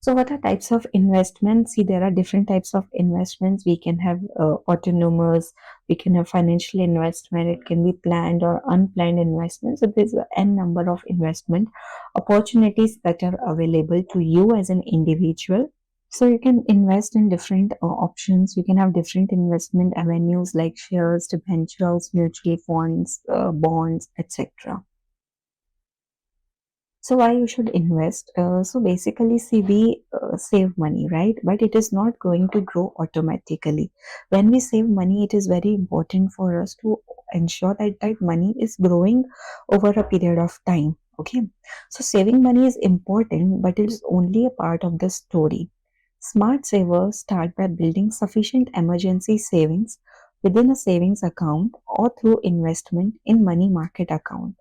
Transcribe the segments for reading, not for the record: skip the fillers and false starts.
So, what are types of investments? See, there are different types of investments. We can have autonomous, we can have financial investment, it can be planned or unplanned investment. So, there's a n number of investment opportunities that are available to you as an individual. So, you can invest in different options. You can have different investment avenues like shares, debentures, mutual funds, bonds, etc. So why you should invest? So basically, see, we save money, right? But it is not going to grow automatically. When we save money, it is very important for us to ensure that that money is growing over a period of time. Okay. So saving money is important, but it is only a part of the story. Smart savers start by building sufficient emergency savings within a savings account or through investment in money market account.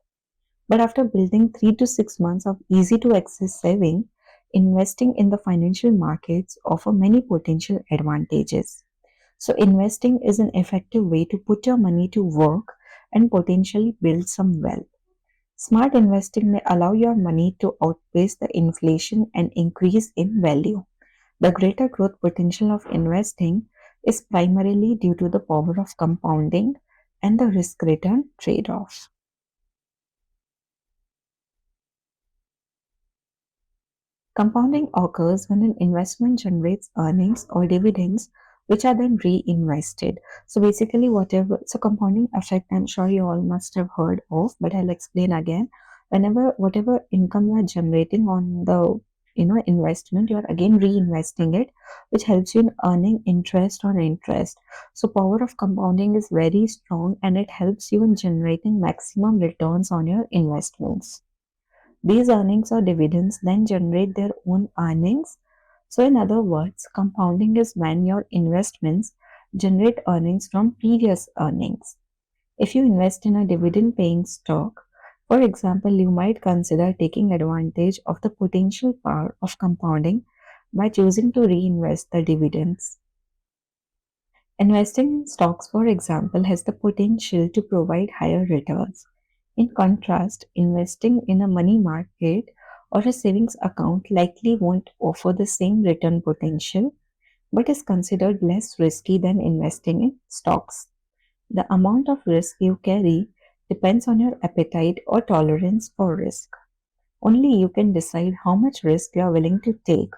But after building 3 to 6 months of easy to access saving, investing in the financial markets offer many potential advantages. So investing is an effective way to put your money to work and potentially build some wealth. Smart investing may allow your money to outpace the inflation and increase in value. The greater growth potential of investing is primarily due to the power of compounding and the risk return trade off. Compounding occurs when an investment generates earnings or dividends which are then reinvested. So basically whatever so compounding effect I'm sure you all must have heard of, but I'll explain again. Whenever whatever income you are generating on the investment, you are again reinvesting it, which helps you in earning interest on interest. So power of compounding is very strong and it helps you in generating maximum returns on your investments. These earnings or dividends then generate their own earnings. So, in other words, compounding is when your investments generate earnings from previous earnings. If you invest in a dividend paying stock, for example, you might consider taking advantage of the potential power of compounding by choosing to reinvest the dividends. Investing in stocks, for example, has the potential to provide higher returns. In contrast, investing in a money market or a savings account likely won't offer the same return potential but is considered less risky than investing in stocks. The amount of risk you carry depends on your appetite or tolerance for risk. Only you can decide how much risk you are willing to take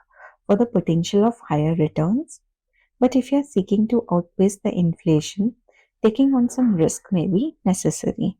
for the potential of higher returns. But if you are seeking to outpace the inflation, taking on some risk may be necessary.